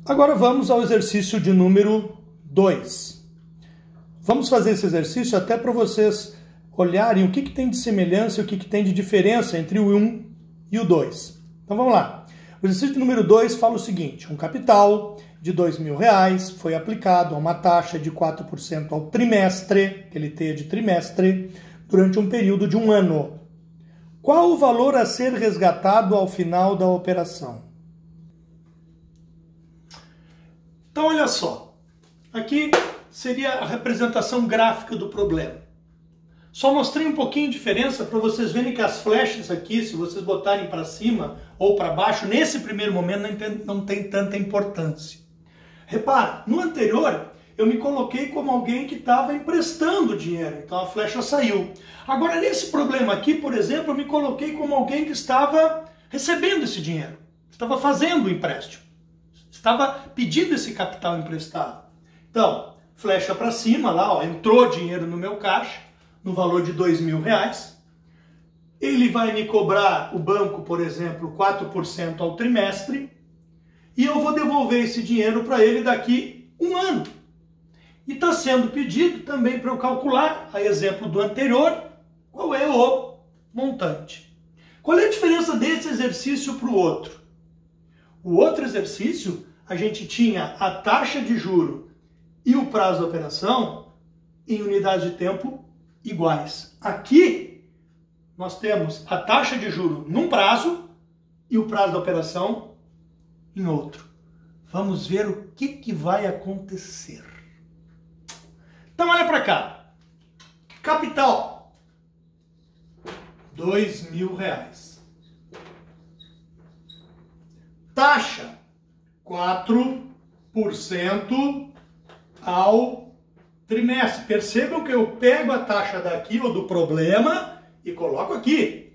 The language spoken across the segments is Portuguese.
Agora vamos ao exercício de número 2. Vamos fazer esse exercício até para vocês olharem o que tem de semelhança e o que tem de diferença entre o 1 e o 2. Então vamos lá. O exercício número 2 fala o seguinte: um capital de R$2.000 foi aplicado a uma taxa de 4% ao trimestre, aquele T de trimestre, durante um período de um ano. Qual o valor a ser resgatado ao final da operação? Então olha só, aqui seria a representação gráfica do problema. Só mostrei um pouquinho de diferença para vocês verem que as flechas aqui, se vocês botarem para cima ou para baixo, nesse primeiro momento não tem tanta importância. Repara, no anterior eu me coloquei como alguém que estava emprestando dinheiro, então a flecha saiu. Agora nesse problema aqui, por exemplo, eu me coloquei como alguém que estava recebendo esse dinheiro, estava fazendo o empréstimo, estava pedindo esse capital emprestado. Então, flecha para cima lá, ó, entrou dinheiro no meu caixa, no valor de R$2.000. Ele vai me cobrar, o banco, por exemplo, 4% ao trimestre, e eu vou devolver esse dinheiro para ele daqui um ano. E está sendo pedido também para eu calcular, a exemplo do anterior, qual é o montante. Qual é a diferença desse exercício para o outro? O outro exercício, a gente tinha a taxa de juro e o prazo da operação em unidades de tempo iguais. Aqui, nós temos a taxa de juro num prazo e o prazo da operação em outro. Vamos ver o que vai acontecer. Então, olha para cá. Capital, R$2.000. Taxa, 4% ao trimestre. Percebam que eu pego a taxa daqui, ou do problema, e coloco aqui.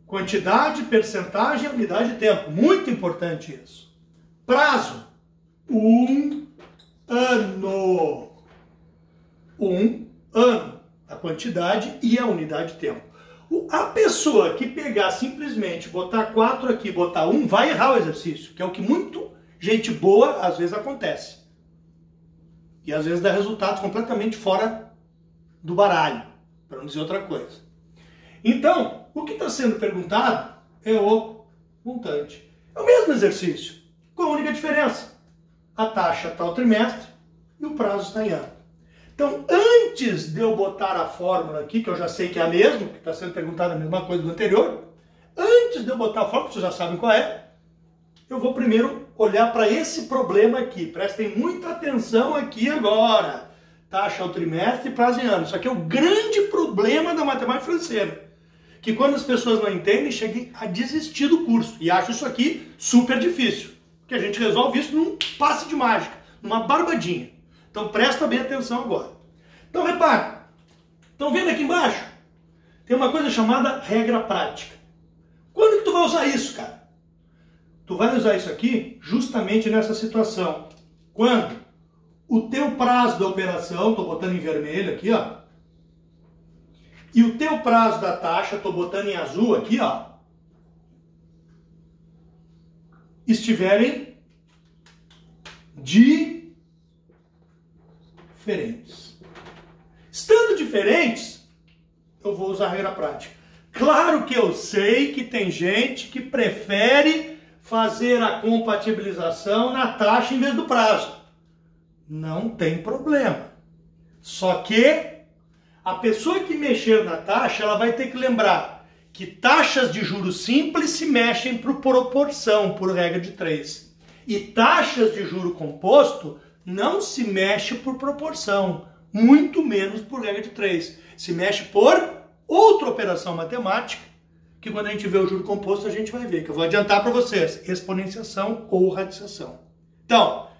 Quantidade, percentagem, unidade de tempo. Muito importante isso. Prazo, 1 ano. 1 ano. A quantidade e a unidade de tempo. A pessoa que pegar simplesmente, botar 4 aqui, botar 1, vai errar o exercício, que é o que muito gente boa às vezes acontece. E às vezes dá resultados completamente fora do baralho, para não dizer outra coisa. Então, o que está sendo perguntado é o montante. É o mesmo exercício, com a única diferença. A taxa está ao trimestre e o prazo está em ano. Então, antes de eu botar a fórmula aqui, que eu já sei que é a mesma, que está sendo perguntada a mesma coisa do anterior, antes de eu botar a fórmula, que vocês já sabem qual é, eu vou primeiro olhar para esse problema aqui. Prestem muita atenção aqui agora. Taxa ao trimestre e prazo em ano. Isso aqui é o grande problema da matemática financeira. Que quando as pessoas não entendem, chegam a desistir do curso. E acham isso aqui super difícil. Porque a gente resolve isso num passe de mágica, numa barbadinha. Então presta bem atenção agora. Então repare. Estão vendo aqui embaixo? Tem uma coisa chamada regra prática. Quando que tu vai usar isso, cara? Tu vai usar isso aqui justamente nessa situação. Quando o teu prazo da operação, estou botando em vermelho aqui, ó, e o teu prazo da taxa, estou botando em azul aqui, ó, estiverem diferentes. Estando diferentes, eu vou usar a regra prática. Claro que eu sei que tem gente que prefere fazer a compatibilização na taxa em vez do prazo. Não tem problema. Só que a pessoa que mexer na taxa, ela vai ter que lembrar que taxas de juros simples se mexem por proporção, por regra de 3. E taxas de juro composto não se mexe por proporção, muito menos por regra de 3. Se mexe por outra operação matemática, que quando a gente vê o juro composto, a gente vai ver, que eu vou adiantar para vocês, exponenciação ou radiciação. Então,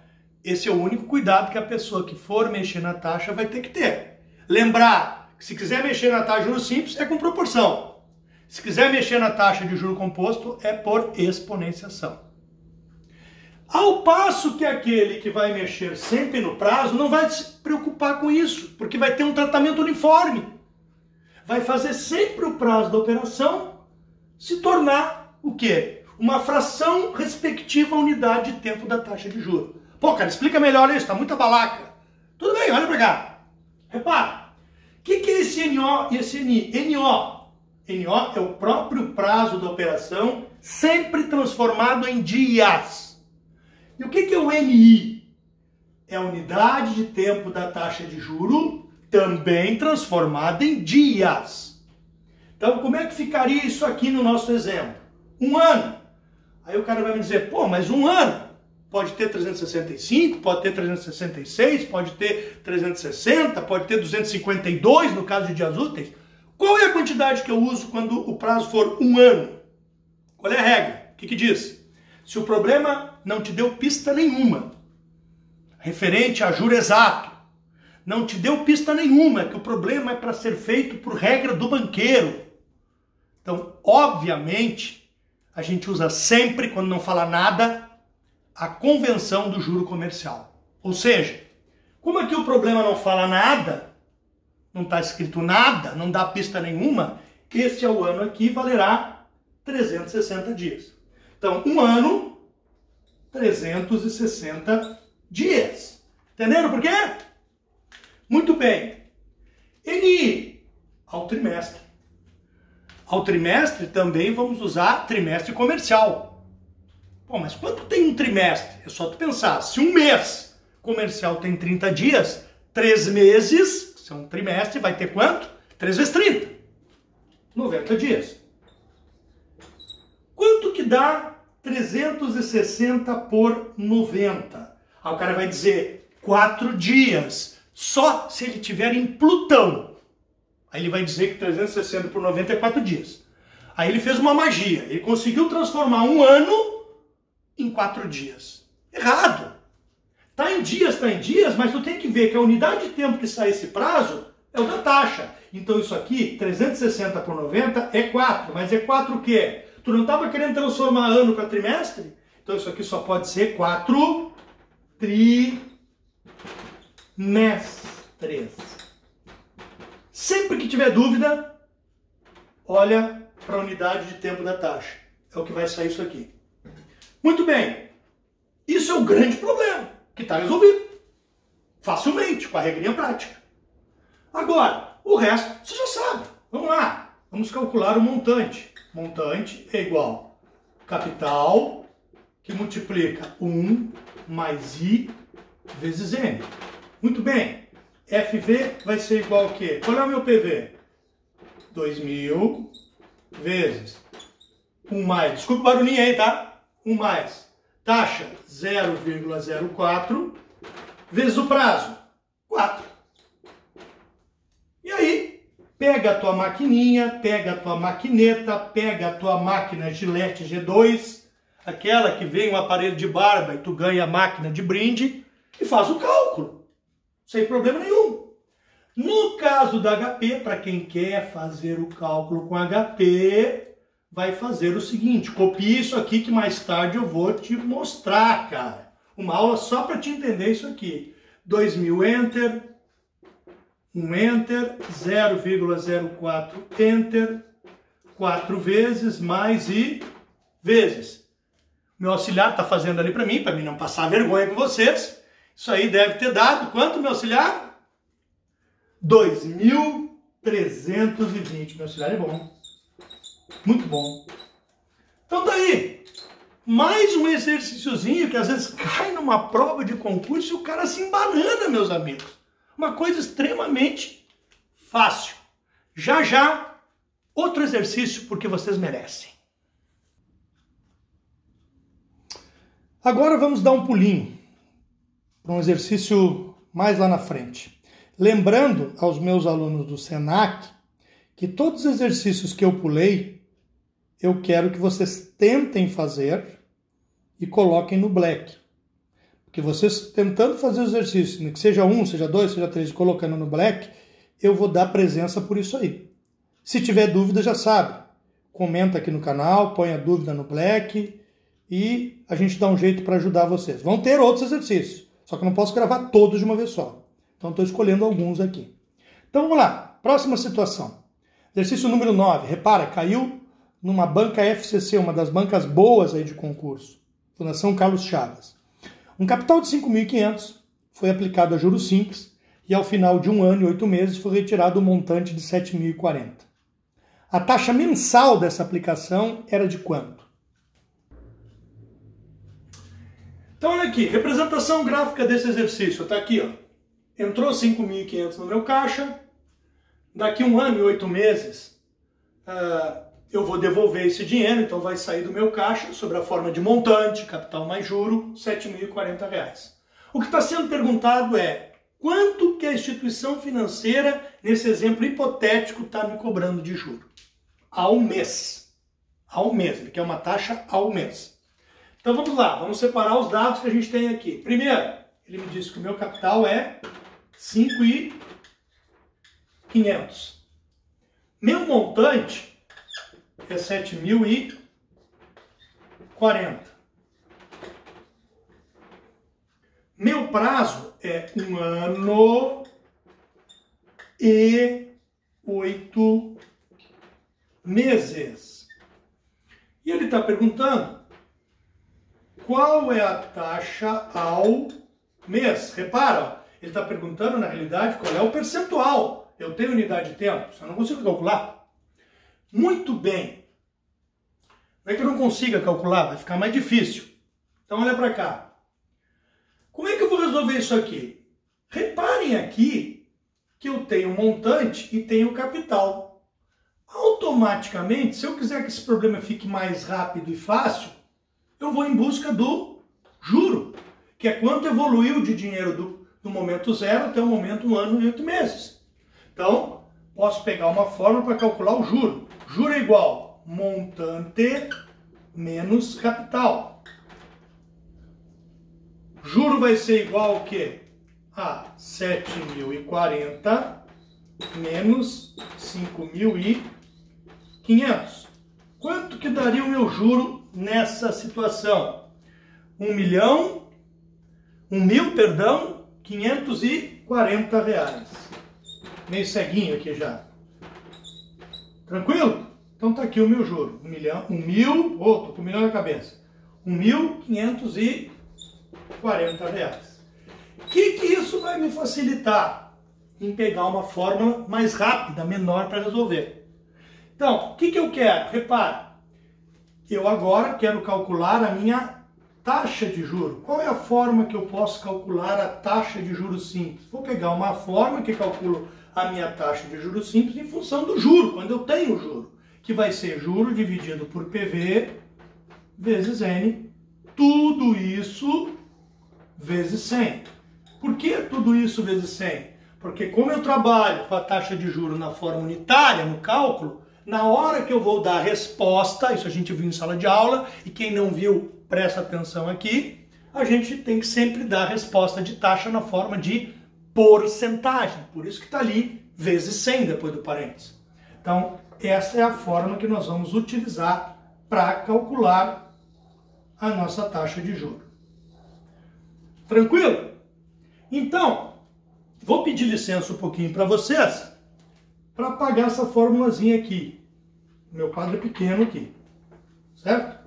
esse é o único cuidado que a pessoa que for mexer na taxa vai ter que ter. Lembrar que se quiser mexer na taxa de juros simples, é com proporção. Se quiser mexer na taxa de juro composto, é por exponenciação. Ao passo que aquele que vai mexer sempre no prazo não vai se preocupar com isso, porque vai ter um tratamento uniforme. Vai fazer sempre o prazo da operação se tornar o quê? uma fração respectiva à unidade de tempo da taxa de juros. Pô, cara, explica melhor isso, tá muita balaca. Tudo bem, olha pra cá. Repara, o que é esse NO e esse NI? NO é o próprio prazo da operação, sempre transformado em dias. E o que é o NI? É a unidade de tempo da taxa de juro, também transformada em dias. Então, como é que ficaria isso aqui no nosso exemplo? 1 ano. Aí o cara vai me dizer, pô, mas 1 ano pode ter 365, pode ter 366, pode ter 360, pode ter 252 no caso de dias úteis. Qual é a quantidade que eu uso quando o prazo for 1 ano? Qual é a regra? O que diz? Se o problema não te deu pista nenhuma, referente a juro exato, não te deu pista nenhuma que o problema é para ser feito por regra do banqueiro. Então, obviamente, a gente usa sempre, quando não fala nada, a convenção do juro comercial. Ou seja, como aqui o problema não fala nada, não está escrito nada, não dá pista nenhuma, este é o ano aqui, valerá 360 dias. Então, 1 ano, 360 dias. Entenderam por quê? Muito bem. NI, ao trimestre. Ao trimestre também vamos usar trimestre comercial. Bom, mas quanto tem um trimestre? É só tu pensar, se um mês comercial tem 30 dias, 3 meses, se é um trimestre, vai ter quanto? 3 vezes 30. 90 dias. Quanto que dá 360 por 90? Aí o cara vai dizer 4 dias, só se ele tiver em Plutão. Aí ele vai dizer que 360 por 90 é 4 dias. Aí ele fez uma magia, ele conseguiu transformar 1 ano em 4 dias. Errado. Tá em dias, mas tu tem que ver que a unidade de tempo que sai esse prazo é o da taxa. Então isso aqui, 360 por 90 é 4, mas é 4 o quê? Tu não estava querendo transformar ano para trimestre? Então isso aqui só pode ser 4 trimestres. Sempre que tiver dúvida, olha para a unidade de tempo da taxa. É o que vai sair isso aqui. Muito bem. Isso é o grande problema, que está resolvido. Facilmente, com a regrinha prática. Agora, o resto você já sabe. Vamos lá. Vamos calcular o montante. Montante é igual a capital, que multiplica 1 mais I vezes N. Muito bem. FV vai ser igual a quê? Qual é o meu PV? 2.000 vezes 1 mais, desculpa o barulhinho aí, tá? 1 mais taxa 0,04 vezes o prazo 4. E aí, pega a tua maquininha, pega a tua maquineta, pega a tua máquina Gillette G2, aquela que vem um aparelho de barba e tu ganha a máquina de brinde, e faz o cálculo, sem problema nenhum. No caso da HP, para quem quer fazer o cálculo com HP, vai fazer o seguinte, copie isso aqui que mais tarde eu vou te mostrar, cara. Uma aula só para te entender isso aqui. 2.000 Enter, 1 Enter, 0,04 Enter, 4 vezes, mais I vezes. Meu auxiliar está fazendo ali para mim não passar vergonha com vocês. Isso aí deve ter dado, quanto, meu auxiliar? 2.320. Meu auxiliar é bom. Muito bom. Então tá aí. Mais um exercíciozinho que às vezes cai numa prova de concurso e o cara se embanana, meus amigos. Uma coisa extremamente fácil. Já já, outro exercício porque vocês merecem. Agora vamos dar um pulinho para um exercício mais lá na frente. Lembrando aos meus alunos do Senac que todos os exercícios que eu pulei, eu quero que vocês tentem fazer e coloquem no Black. Porque vocês tentando fazer o exercício, que seja 1, seja 2, seja 3, colocando no Black, eu vou dar presença por isso aí. Se tiver dúvida, já sabe. Comenta aqui no canal, põe a dúvida no Black e a gente dá um jeito para ajudar vocês. Vão ter outros exercícios, só que eu não posso gravar todos de uma vez só. Então estou escolhendo alguns aqui. Então vamos lá, próxima situação. Exercício número 9. Repara, caiu numa banca FCC, uma das bancas boas aí de concurso, Fundação Carlos Chagas. Um capital de 5.500 foi aplicado a juros simples e ao final de 1 ano e 8 meses foi retirado o montante de 7.040. A taxa mensal dessa aplicação era de quanto? Então olha aqui, representação gráfica desse exercício, está aqui, ó. Entrou 5.500 no meu caixa, daqui 1 ano e 8 meses eu vou devolver esse dinheiro, então vai sair do meu caixa sob a forma de montante, capital mais juro, R$ 7.040. O que está sendo perguntado é quanto que a instituição financeira, nesse exemplo hipotético, está me cobrando de juro? Ao mês. Ao mês, ele quer uma taxa ao mês. Então vamos lá, vamos separar os dados que a gente tem aqui. Primeiro, ele me disse que o meu capital é 5.500. Meu montante é 7.040. Meu prazo é 1 ano e 8 meses. E ele está perguntando qual é a taxa ao mês. Repara, ele está perguntando na realidade qual é o percentual. Eu tenho unidade de tempo, só não consigo calcular. Muito bem. Não é que eu não consiga calcular, vai ficar mais difícil. Então olha para cá. Como é que eu vou resolver isso aqui? Reparem aqui que eu tenho montante e tenho capital. Automaticamente, se eu quiser que esse problema fique mais rápido e fácil, eu vou em busca do juro, que é quanto evoluiu de dinheiro do momento 0 até o momento 1 ano e 8 meses. Então, posso pegar uma fórmula para calcular o juro. Juro é igual montante menos capital. Juro vai ser igual ao quê? A 7.040 menos 5.500. Quanto que daria o meu juro nessa situação? 540 reais. Meio ceguinho aqui já. Tranquilo? Então tá aqui o meu juro. Tô com 1 milhão na cabeça. 1.540 reais. O que isso vai me facilitar? Em pegar uma fórmula mais rápida, menor para resolver. Então, o que eu quero? Repara, eu agora quero calcular a minha taxa de juros. Qual é a forma que eu posso calcular a taxa de juros simples? Vou pegar uma forma que calculo a minha taxa de juros simples em função do juro, quando eu tenho juro, que vai ser juro dividido por PV vezes N, tudo isso vezes 100. Por que tudo isso vezes 100? Porque como eu trabalho com a taxa de juros na forma unitária, no cálculo, na hora que eu vou dar a resposta, isso a gente viu em sala de aula, e quem não viu, presta atenção aqui, a gente tem que sempre dar a resposta de taxa na forma de porcentagem. Por isso que está ali vezes 100 depois do parênteses. Então, essa é a forma que nós vamos utilizar para calcular a nossa taxa de juros. Tranquilo? Então, vou pedir licença um pouquinho para vocês para apagar essa formulazinha aqui. Meu quadro é pequeno aqui, certo?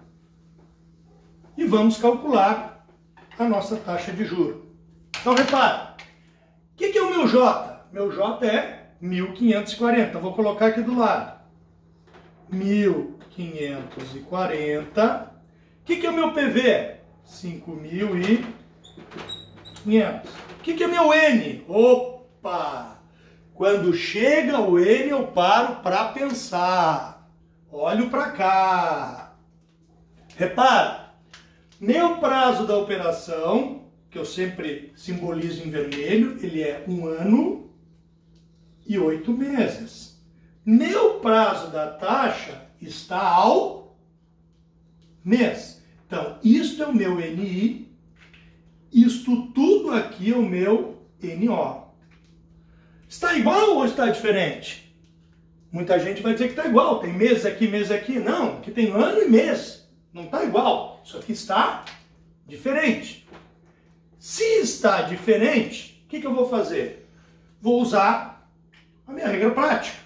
E vamos calcular a nossa taxa de juros. Então, repara, o que é o meu J? Meu J é 1.540. Vou colocar aqui do lado. 1.540. O que é o meu PV? 5.500. O que é meu N? Opa! Quando chega o N, eu paro para pensar. Olho para cá. Repara, meu prazo da operação, que eu sempre simbolizo em vermelho, ele é 1 ano e 8 meses. Meu prazo da taxa está ao mês. Então, isto é o meu NI, isto tudo aqui é o meu NO. Está igual ou está diferente? Muita gente vai dizer que está igual, tem mês aqui, mês aqui. Não, aqui tem ano e mês. Não está igual. Isso aqui está diferente. Se está diferente, o que eu vou fazer? Vou usar a minha regra prática.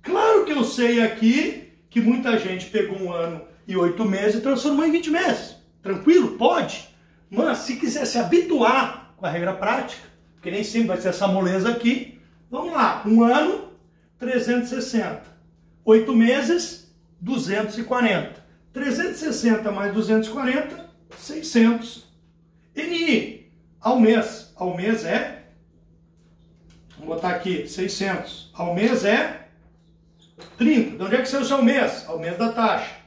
Claro que eu sei aqui que muita gente pegou 1 ano e 8 meses e transformou em 20 meses. Tranquilo? Pode. Mas se quiser se habituar com a regra prática, porque nem sempre vai ser essa moleza aqui, vamos lá. 1 ano, 360. 8 meses, 240. 360 mais 240, 600. NI, ao mês. Ao mês é, vamos botar aqui, 600. Ao mês é 30. De onde é que saiu o seu mês? Ao mês da taxa.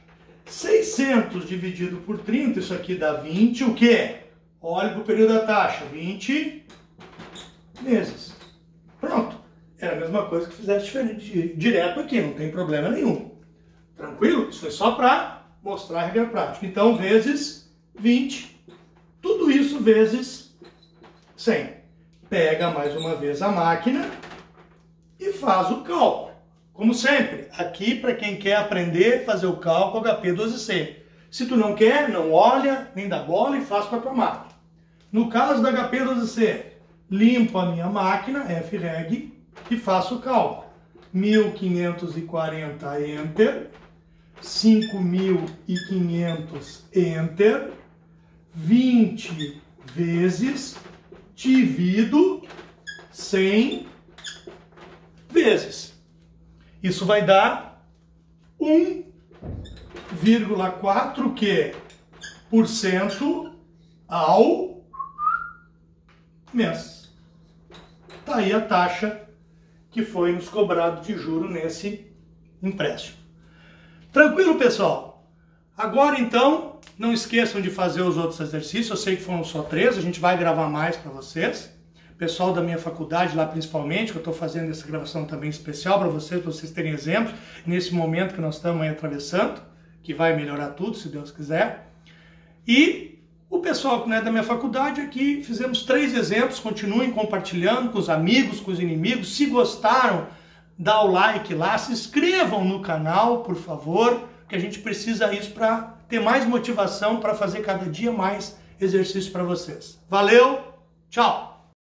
600 dividido por 30, isso aqui dá 20, o quê? Olha para o período da taxa, 20 meses. Pronto. Era a mesma coisa que fizesse diferente, direto aqui, não tem problema nenhum. Tranquilo? Isso foi só para mostrar a regra prática. Então, vezes 20, tudo isso vezes 100. Pega mais uma vez a máquina e faz o cálculo. Como sempre, aqui para quem quer aprender, fazer o cálculo HP12C. Se tu não quer, não olha, nem dá bola e faz com a tua máquina. No caso da HP12C, limpo a minha máquina, FREG, e faço o cálculo. 1540 Enter, 5500 Enter, 20 vezes, divido 100 vezes. Isso vai dar 1,4% ao mês. Tá aí a taxa que foi nos cobrado de juro nesse empréstimo. Tranquilo, pessoal? Agora, então, não esqueçam de fazer os outros exercícios. Eu sei que foram só 3, a gente vai gravar mais para vocês. Pessoal da minha faculdade lá principalmente, que eu estou fazendo essa gravação também especial para vocês terem exemplos, nesse momento que nós estamos aí atravessando, que vai melhorar tudo, se Deus quiser. E o pessoal que não é da minha faculdade aqui, fizemos 3 exemplos, continuem compartilhando com os amigos, com os inimigos. Se gostaram, dá o like lá, se inscrevam no canal, por favor, que a gente precisa disso para ter mais motivação para fazer cada dia mais exercício para vocês. Valeu, tchau!